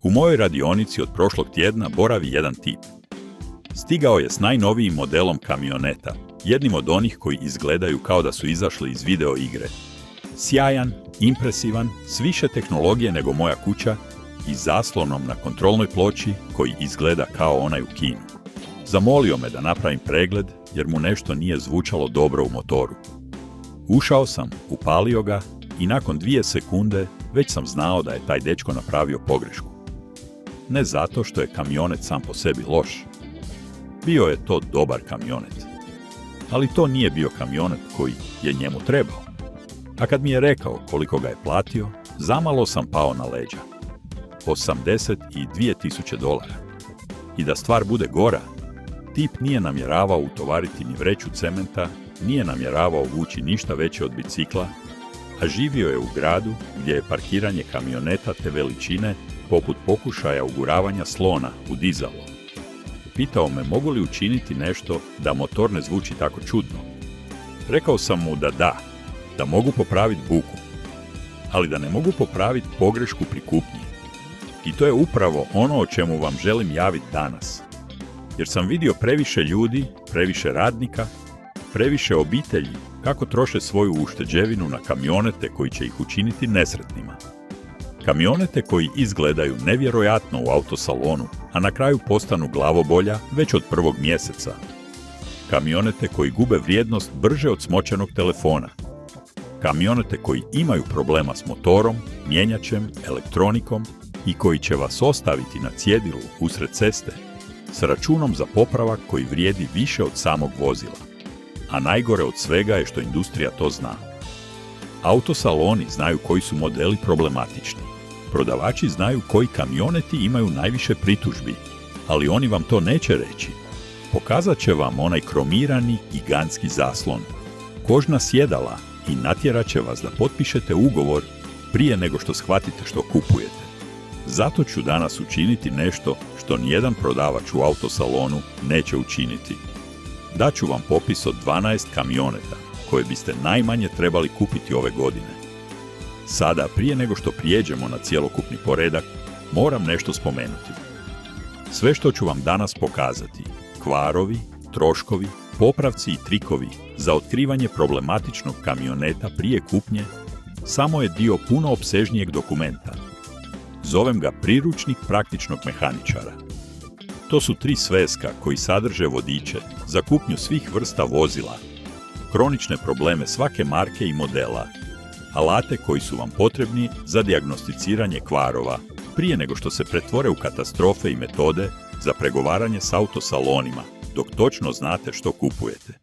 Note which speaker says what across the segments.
Speaker 1: U mojoj radionici od prošlog tjedna boravi jedan tip. Stigao je s najnovijim modelom kamioneta, jednim od onih koji izgledaju kao da su izašli iz video igre. Sjajan, impresivan, s više tehnologije nego moja kuća i zaslonom na kontrolnoj ploči koji izgleda kao onaj u kinu. Zamolio me da napravim pregled jer mu nešto nije zvučalo dobro u motoru. Ušao sam, upalio ga i nakon 2 sekunde već sam znao da je taj dečko napravio pogrešku. Ne zato što je kamionet sam po sebi loš. Bio je to dobar kamionet. Ali to nije bio kamionet koji je njemu trebao. A kad mi je rekao koliko ga je platio, zamalo sam pao na leđa. $82,000. I da stvar bude gora, tip nije namjeravao utovariti ni vreću cementa, nije namjeravao vući ništa veće od bicikla, a živio je u gradu gdje je parkiranje kamioneta te veličine poput pokušaja uguravanja slona u dizalo. Pitao me mogu li učiniti nešto da motor ne zvuči tako čudno. Rekao sam mu da mogu popraviti buku, ali da ne mogu popraviti pogrešku pri kupnji. I to je upravo ono o čemu vam želim javiti danas. Jer sam vidio previše ljudi, previše radnika, previše obitelji kako troše svoju ušteđevinu na kamionete koji će ih učiniti nesretnima. Kamionete koji izgledaju nevjerojatno u autosalonu, a na kraju postanu glavobolja već od 1. mjeseca. Kamionete koji gube vrijednost brže od smočenog telefona. Kamionete koji imaju problema s motorom, mjenjačem, elektronikom i koji će vas ostaviti na cjedilu usred ceste s računom za popravak koji vrijedi više od samog vozila. A najgore od svega je što industrija to zna. Autosaloni znaju koji su modeli problematični. Prodavači znaju koji kamioneti imaju najviše pritužbi, ali oni vam to neće reći. Pokazat će vam onaj kromirani gigantski zaslon, kožna sjedala i natjerat će vas da potpišete ugovor prije nego što shvatite što kupujete. Zato ću danas učiniti nešto što nijedan prodavač u autosalonu neće učiniti. Daću vam popis od 12 kamioneta koje biste najmanje trebali kupiti ove godine. Sada, prije nego što prijeđemo na cjelokupni poredak, moram nešto spomenuti. Sve što ću vam danas pokazati, kvarovi, troškovi, popravci i trikovi za otkrivanje problematičnog kamioneta prije kupnje, samo je dio puno opsežnijeg dokumenta. Zovem ga priručnik praktičnog mehaničara. To su 3 sveska koji sadrže vodiče za kupnju svih vrsta vozila, kronične probleme svake marke i modela, alate koji su vam potrebni za dijagnosticiranje kvarova prije nego što se pretvore u katastrofe i metode za pregovaranje s autosalonima, dok točno znate što kupujete.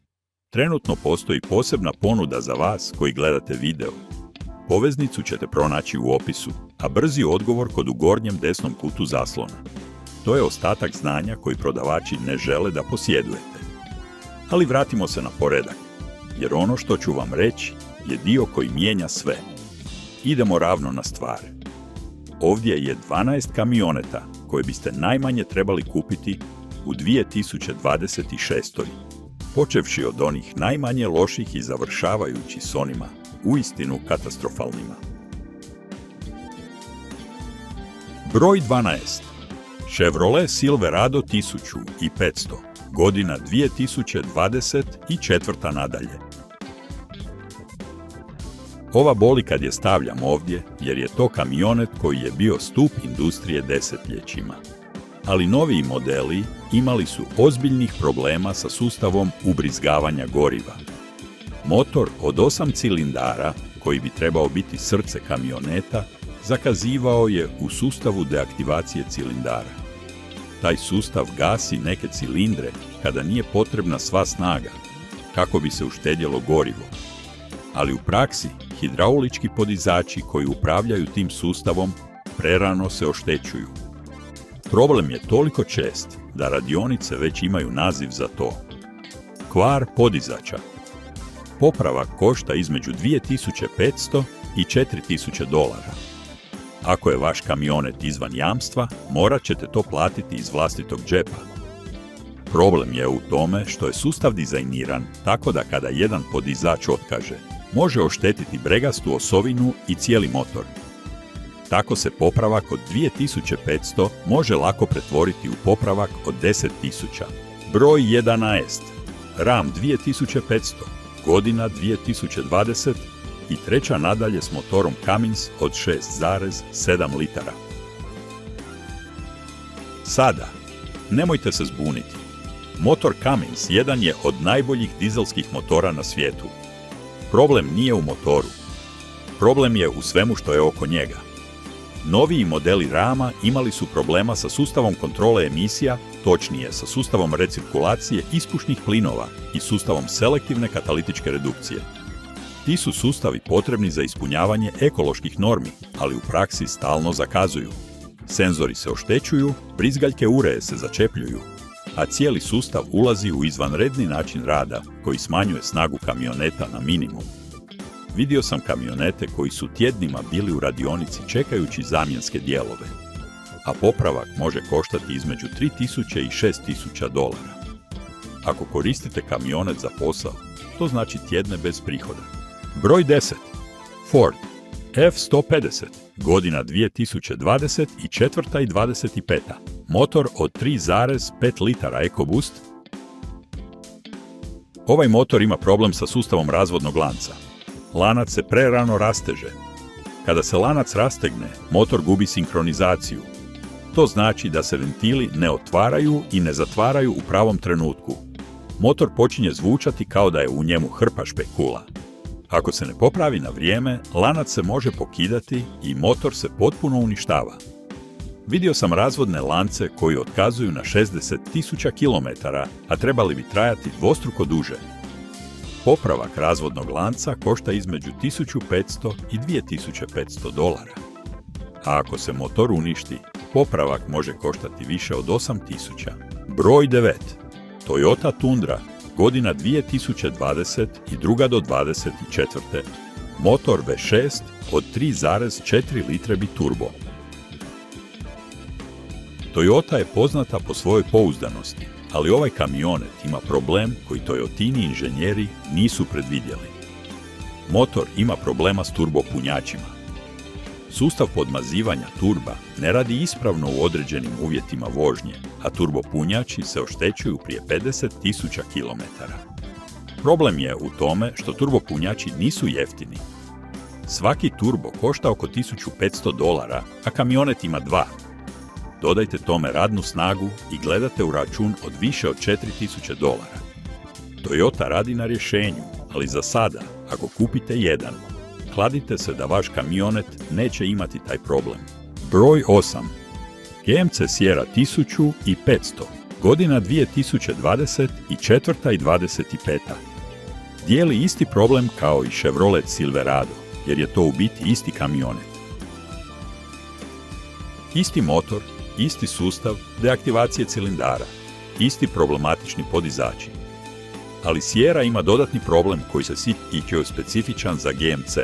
Speaker 1: Trenutno postoji posebna ponuda za vas koji gledate video. Poveznicu ćete pronaći u opisu, a brzi odgovor kod u gornjem desnom kutu zaslona. To je ostatak znanja koji prodavači ne žele da posjedujete. Ali vratimo se na poredak, jer ono što ću vam reći je dio koji mijenja sve. Idemo ravno na stvar. Ovdje je 12 kamioneta koje biste najmanje trebali kupiti u 2026. Počevši od onih najmanje loših i završavajući s onima uistinu katastrofalnima. Broj 12. Chevrolet Silverado 1500, godina 2024. nadalje. Ova boli kad je stavljam ovdje, jer je to kamionet koji je bio stup industrije desetljećima. Ali noviji modeli imali su ozbiljnih problema sa sustavom ubrizgavanja goriva. Motor od 8 cilindara, koji bi trebao biti srce kamioneta, zakazivao je u sustavu deaktivacije cilindara. Taj sustav gasi neke cilindre kada nije potrebna sva snaga, kako bi se uštedjelo gorivo. Ali u praksi, hidraulički podizači koji upravljaju tim sustavom prerano se oštećuju. Problem je toliko čest da radionice već imaju naziv za to. Kvar podizača. Popravak košta između $2.500 i $4.000. Ako je vaš kamionet izvan jamstva, morat ćete to platiti iz vlastitog džepa. Problem je u tome što je sustav dizajniran tako da kada jedan podizač otkaže, može oštetiti bregastu osovinu i cijeli motor. Tako se popravak od 2500 može lako pretvoriti u popravak od 10.000. Broj 11. RAM 2500, godina 2020 i treća nadalje s motorom Cummins od 6,7 litara. Sada, nemojte se zbuniti. Motor Cummins jedan je od najboljih dizelskih motora na svijetu. Problem nije u motoru. Problem je u svemu što je oko njega. Noviji modeli rama imali su problema sa sustavom kontrole emisija, točnije sa sustavom recirkulacije ispušnih plinova i sustavom selektivne katalitičke redukcije. Ti su sustavi potrebni za ispunjavanje ekoloških normi, ali u praksi stalno zakazuju. Senzori se oštećuju, brizgaljke ureje se začepljuju, a cijeli sustav ulazi u izvanredni način rada koji smanjuje snagu kamioneta na minimum. Vidio sam kamionete koji su tjednima bili u radionici čekajući zamjenske dijelove, a popravak može koštati između $3.000 i $6.000. Ako koristite kamionet za posao, to znači tjedne bez prihoda. Broj 10. Ford F-150, godina 2020 i četvrta i 25. Motor od 3,5 litara EcoBoost. Ovaj motor ima problem sa sustavom razvodnog lanca. Lanac se prerano rasteže. Kada se lanac rastegne, motor gubi sinkronizaciju. To znači da se ventili ne otvaraju i ne zatvaraju u pravom trenutku. Motor počinje zvučati kao da je u njemu hrpa špekula. Ako se ne popravi na vrijeme, lanac se može pokidati i motor se potpuno uništava. Vidio sam razvodne lance koji otkazuju na 60.000 km, a trebali bi trajati dvostruko duže. Popravak razvodnog lanca košta između $1.500 i $2.500. A ako se motor uništi, popravak može koštati više od 8.000. Broj 9. Toyota Tundra, godina 2020 i druga do 24. Motor V6 od 3,4 litre biturbo. Toyota je poznata po svojoj pouzdanosti, ali ovaj kamionet ima problem koji Toyotini inženjeri nisu predvidjeli. Motor ima problema s turbopunjačima. Sustav podmazivanja turba ne radi ispravno u određenim uvjetima vožnje, a turbopunjači se oštećuju prije 50.000 km. Problem je u tome što turbopunjači nisu jeftini. Svaki turbo košta oko $1.500, a kamionet ima 2. Dodajte tome radnu snagu i gledate u račun od više od $4.000. Toyota radi na rješenju, ali za sada, ako kupite jedan, kladite se da vaš kamionet neće imati taj problem. Broj 8. GMC Sierra 1500, godina 2020 i četvrta i 25. Dijeli isti problem kao i Chevrolet Silverado, jer je to u biti isti kamionet. Isti motor, isti sustav deaktivacije cilindara, isti problematični podizači. Ali Sierra ima dodatni problem koji se je specifičan za GMC.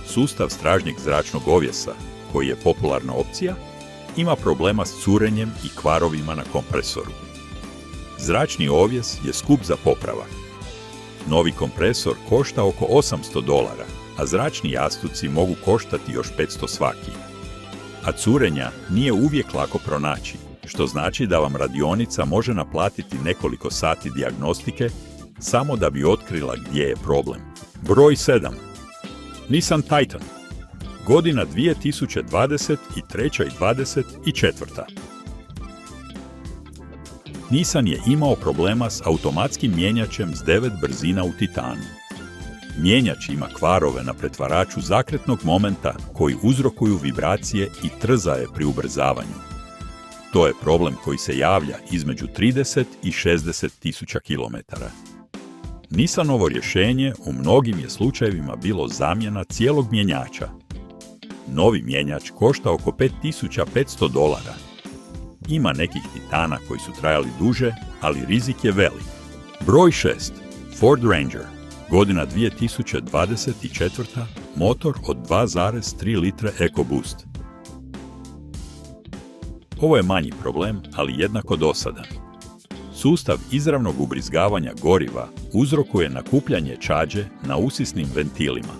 Speaker 1: Sustav stražnjeg zračnog ovjesa, koji je popularna opcija, ima problema s curenjem i kvarovima na kompresoru. Zračni ovjes je skup za popravak. Novi kompresor košta oko $800, a zračni jastuci mogu koštati još $500 svaki. A curenja nije uvijek lako pronaći, što znači da vam radionica može naplatiti nekoliko sati dijagnostike samo da bi otkrila gdje je problem. Broj 7. Nissan Titan, godina 2023 i 24. Nissan je imao problema s automatskim mjenjačem s 9 brzina u titanu. Mjenjač ima kvarove na pretvaraču zakretnog momenta koji uzrokuju vibracije i trzaje pri ubrzavanju. To je problem koji se javlja između 30 i 60.000 km. Nissanovo rješenje u mnogim je slučajevima bilo zamjena cijelog mjenjača. Novi mjenjač košta oko $5.500. Ima nekih titana koji su trajali duže, ali rizik je velik. Broj 6. Ford Ranger, godina 2024. Motor od 2,3 litre EcoBoost. Ovo je manji problem, ali jednako dosadan. Sustav izravnog ubrizgavanja goriva uzrokuje nakupljanje čađe na usisnim ventilima.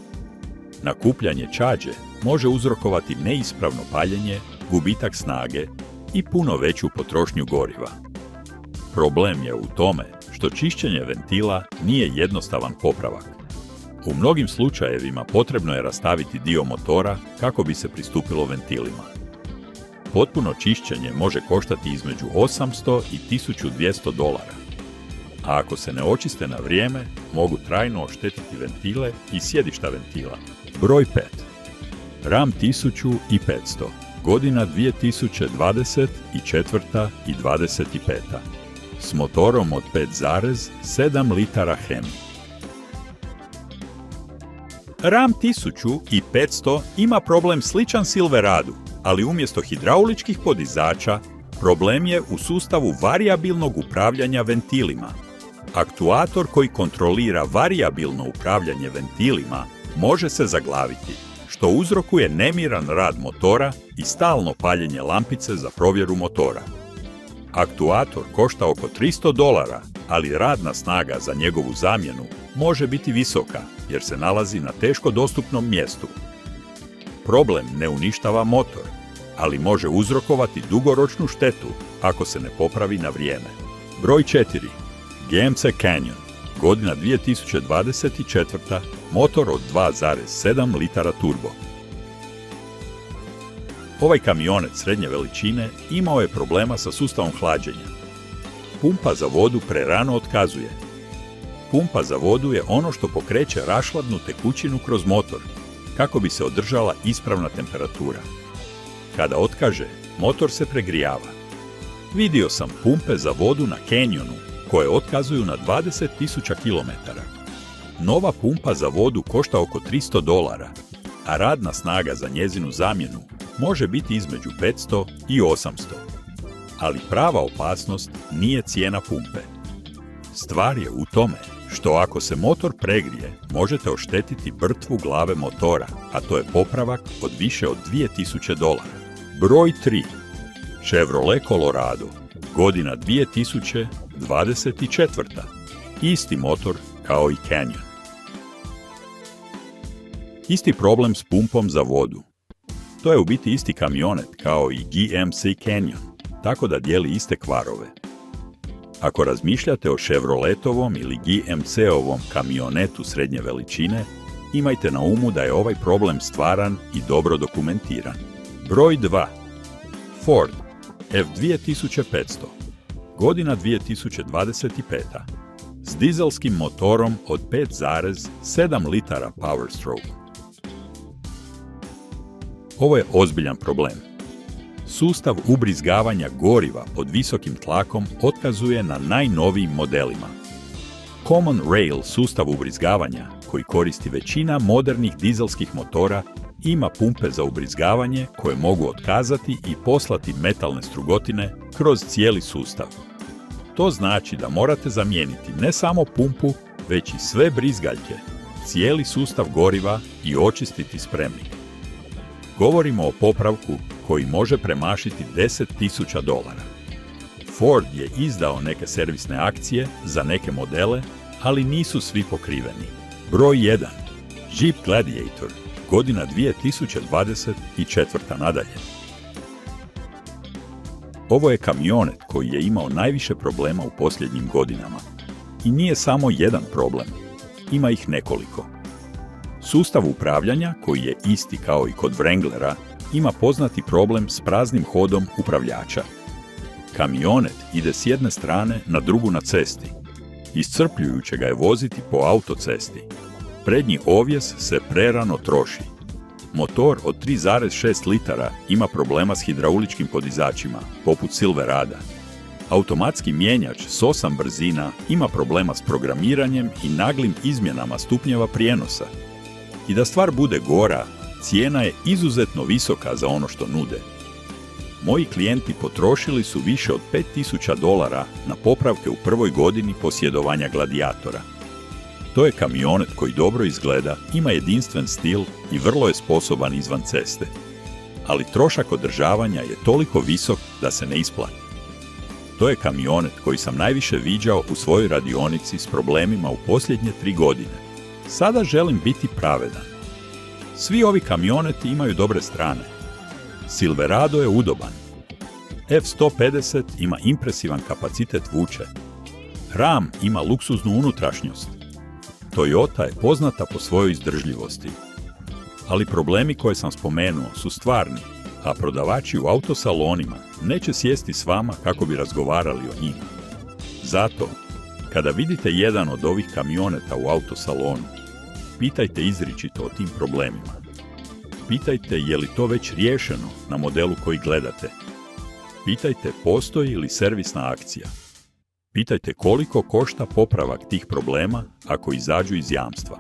Speaker 1: Nakupljanje čađe može uzrokovati neispravno paljenje, gubitak snage i puno veću potrošnju goriva. Problem je u tome što čišćenje ventila nije jednostavan popravak. U mnogim slučajevima potrebno je rastaviti dio motora kako bi se pristupilo ventilima. Potpuno čišćenje može koštati između $800 i $1200, a ako se ne očiste na vrijeme, mogu trajno oštetiti ventile i sjedišta ventila. Broj 5. Ram 1500, godina 2024. i 25. s motorom od 5,7 litara Hemi. Ram 1500 ima problem sličan Silveradu, ali umjesto hidrauličkih podizača, problem je u sustavu varijabilnog upravljanja ventilima. Aktuator koji kontrolira varijabilno upravljanje ventilima može se zaglaviti, što uzrokuje nemiran rad motora i stalno paljenje lampice za provjeru motora. Aktuator košta oko $300, ali radna snaga za njegovu zamjenu može biti visoka jer se nalazi na teško dostupnom mjestu. Problem ne uništava motor, ali može uzrokovati dugoročnu štetu ako se ne popravi na vrijeme. Broj 4. GMC Canyon, godina 2024. motor od 2,7 litara turbo. Ovaj kamionet srednje veličine imao je problema sa sustavom hlađenja. Pumpa za vodu prerano otkazuje. Pumpa za vodu je ono što pokreće rašladnu tekućinu kroz motor, kako bi se održala ispravna temperatura. Kada otkaže, motor se pregrijava. Vidio sam pumpe za vodu na Canyonu koje otkazuju na 20.000 km. Nova pumpa za vodu košta oko $300, a radna snaga za njezinu zamjenu može biti između 500 i 800. Ali prava opasnost nije cijena pumpe. Stvar je u tome što ako se motor pregrije, možete oštetiti brtvu glave motora, a to je popravak od više od $2000. Broj 3. Chevrolet Colorado, godina 2024. Isti motor kao i Canyon. Isti problem s pumpom za vodu. To je u biti isti kamionet kao i GMC Canyon, tako da dijeli iste kvarove. Ako razmišljate o Chevroletovom ili GMC-ovom kamionetu srednje veličine, imajte na umu da je ovaj problem stvaran i dobro dokumentiran. Broj 2. Ford F2500, godina 2025. s dizelskim motorom od 5,7 litara Powerstroke. Ovo je ozbiljan problem. Sustav ubrizgavanja goriva pod visokim tlakom otkazuje na najnovijim modelima. Common Rail sustav ubrizgavanja, koji koristi većina modernih dizelskih motora, ima pumpe za ubrizgavanje koje mogu otkazati i poslati metalne strugotine kroz cijeli sustav. To znači da morate zamijeniti ne samo pumpu, već i sve brizgaljke, cijeli sustav goriva i očistiti spremnik. Govorimo o popravku koji može premašiti $10.000. Ford je izdao neke servisne akcije za neke modele, ali nisu svi pokriveni. Broj 1. Jeep Gladiator, godina 2024. nadalje. Ovo je kamionet koji je imao najviše problema u posljednjim godinama. I nije samo jedan problem, ima ih nekoliko. Sustav upravljanja, koji je isti kao i kod Wranglera, ima poznati problem s praznim hodom upravljača. Kamionet ide s jedne strane na drugu na cesti. Iscrpljujuće ga je voziti po autocesti. Prednji ovjes se prerano troši. Motor od 3,6 litara ima problema s hidrauličkim podizačima, poput Silverada. Automatski mijenjač s 8 brzina ima problema s programiranjem i naglim izmjenama stupnjeva prijenosa. I da stvar bude gora, cijena je izuzetno visoka za ono što nude. Moji klijenti potrošili su više od $5.000 na popravke u prvoj godini posjedovanja Gladiatora. To je kamionet koji dobro izgleda, ima jedinstven stil i vrlo je sposoban izvan ceste. Ali trošak održavanja je toliko visok da se ne isplati. To je kamionet koji sam najviše viđao u svojoj radionici s problemima u posljednje 3 godine. Sada želim biti pravedan. Svi ovi kamioneti imaju dobre strane. Silverado je udoban. F-150 ima impresivan kapacitet vuče. Ram ima luksuznu unutrašnjost. Toyota je poznata po svojoj izdržljivosti. Ali problemi koje sam spomenuo su stvarni, a prodavači u autosalonima neće sjesti s vama kako bi razgovarali o njima. Zato, kada vidite jedan od ovih kamioneta u autosalonu, pitajte izričito o tim problemima. Pitajte je li to već riješeno na modelu koji gledate. Pitajte postoji li servisna akcija. Pitajte koliko košta popravak tih problema ako izađu iz jamstva.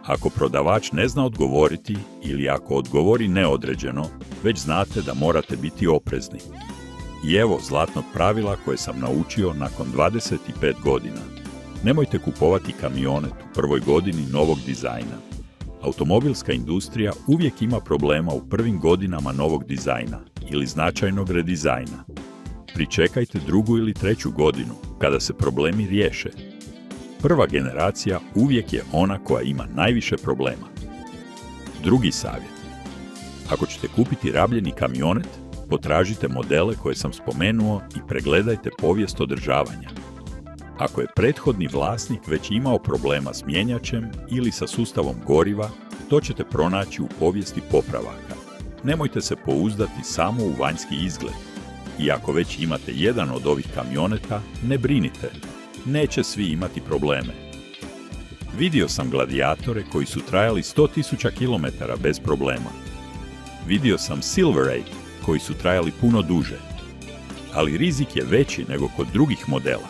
Speaker 1: Ako prodavač ne zna odgovoriti ili ako odgovori neodređeno, već znate da morate biti oprezni. I evo zlatnog pravila koje sam naučio nakon 25 godina. Nemojte kupovati kamionet u prvoj godini novog dizajna. Automobilska industrija uvijek ima problema u prvim godinama novog dizajna ili značajnog redizajna. Pričekajte drugu ili treću godinu kada se problemi riješe. Prva generacija uvijek je ona koja ima najviše problema. Drugi savjet. Ako ćete kupiti rabljeni kamionet, potražite modele koje sam spomenuo i pregledajte povijest održavanja. Ako je prethodni vlasnik već imao problema s mjenjačem ili sa sustavom goriva, to ćete pronaći u povijesti popravaka. Nemojte se pouzdati samo u vanjski izgled. I ako već imate jedan od ovih kamioneta, ne brinite. Neće svi imati probleme. Vidio sam gladijatore koji su trajali 100.000 km bez problema. Vidio sam Silverado koji su trajali puno duže. Ali rizik je veći nego kod drugih modela.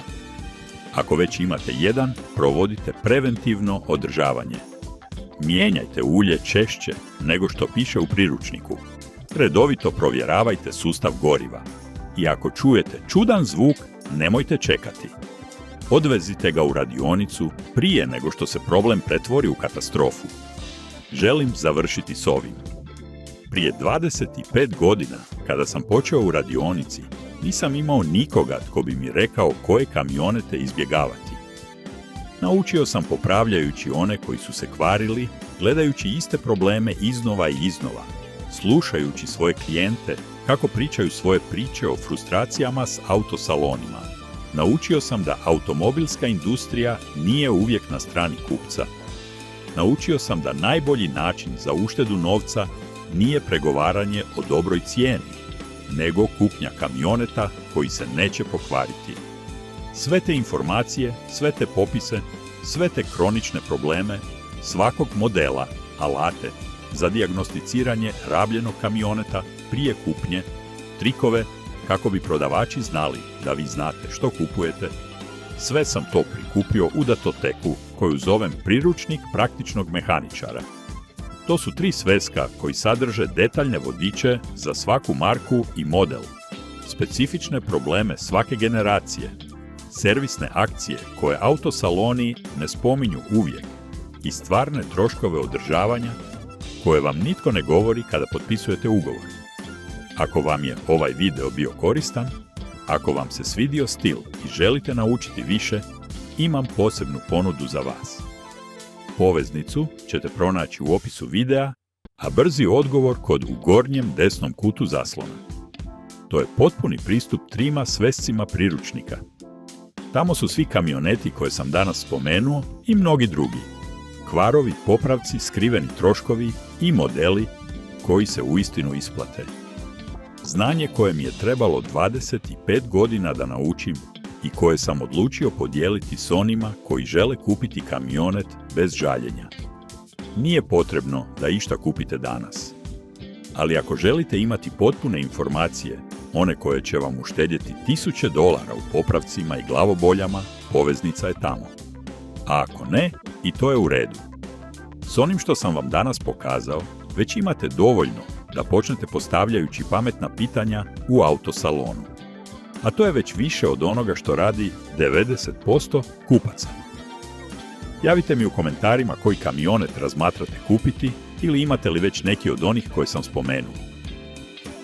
Speaker 1: Ako već imate jedan, provodite preventivno održavanje. Mijenjajte ulje češće nego što piše u priručniku. Redovito provjeravajte sustav goriva. I ako čujete čudan zvuk, nemojte čekati. Odvezite ga u radionicu prije nego što se problem pretvori u katastrofu. Želim završiti s ovim. Prije 25 godina, kada sam počeo u radionici, nisam imao nikoga tko bi mi rekao koje kamionete izbjegavati. Naučio sam popravljajući one koji su se kvarili, gledajući iste probleme iznova i iznova, slušajući svoje klijente kako pričaju svoje priče o frustracijama s autosalonima. Naučio sam da automobilska industrija nije uvijek na strani kupca. Naučio sam da najbolji način za uštedu novca nije pregovaranje o dobroj cijeni, nego kupnja kamioneta koji se neće pokvariti. Sve te informacije, sve te popise, sve te kronične probleme, svakog modela, alate za dijagnosticiranje rabljenog kamioneta prije kupnje, trikove kako bi prodavači znali da vi znate što kupujete, sve sam to prikupio u datoteku koju zovem priručnik praktičnog mehaničara. To su 3 sveska koji sadrže detaljne vodiče za svaku marku i model, specifične probleme svake generacije, servisne akcije koje autosaloni ne spominju uvijek i stvarne troškove održavanja koje vam nitko ne govori kada potpisujete ugovor. Ako vam je ovaj video bio koristan, ako vam se svidio stil i želite naučiti više, imam posebnu ponudu za vas. Poveznicu ćete pronaći u opisu videa, a brzi odgovor kod u gornjem desnom kutu zaslona. To je potpuni pristup 3 svescima priručnika. Tamo su svi kamioneti koje sam danas spomenuo i mnogi drugi. Kvarovi, popravci, skriveni troškovi i modeli koji se uistinu isplate. Znanje koje mi je trebalo 25 godina da naučim i koje sam odlučio podijeliti s onima koji žele kupiti kamionet bez žaljenja. Nije potrebno da išta kupite danas. Ali ako želite imati potpune informacije, one koje će vam uštedjeti $1000 u popravcima i glavoboljama, poveznica je tamo. A ako ne, i to je u redu. S onim što sam vam danas pokazao, već imate dovoljno da počnete postavljajući pametna pitanja u autosalonu. A to je već više od onoga što radi 90% kupaca. Javite mi u komentarima koji kamionet razmatrate kupiti ili imate li već neki od onih koje sam spomenuo.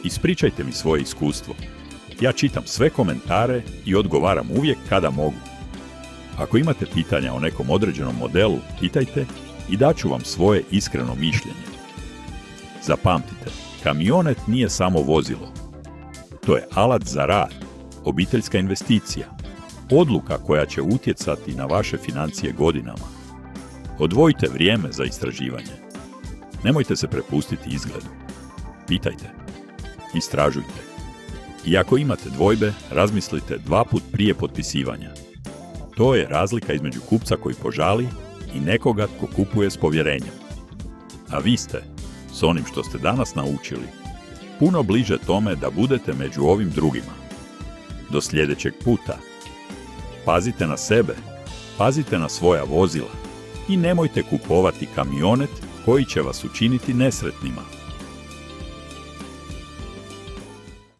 Speaker 1: Ispričajte mi svoje iskustvo. Ja čitam sve komentare i odgovaram uvijek kada mogu. Ako imate pitanja o nekom određenom modelu, pitajte i daću vam svoje iskreno mišljenje. Zapamtite, kamionet nije samo vozilo. To je alat za rad, obiteljska investicija, odluka koja će utjecati na vaše financije godinama. Odvojite vrijeme za istraživanje. Nemojte se prepustiti izgledu. Pitajte. Istražujte. I ako imate dvojbe, razmislite 2 puta prije potpisivanja. To je razlika između kupca koji požali i nekoga tko kupuje s povjerenjem. A vi ste, s onim što ste danas naučili, puno bliže tome da budete među ovim drugima. Do sljedećeg puta. Pazite na sebe, pazite na svoja vozila i nemojte kupovati kamionet koji će vas učiniti nesretnima.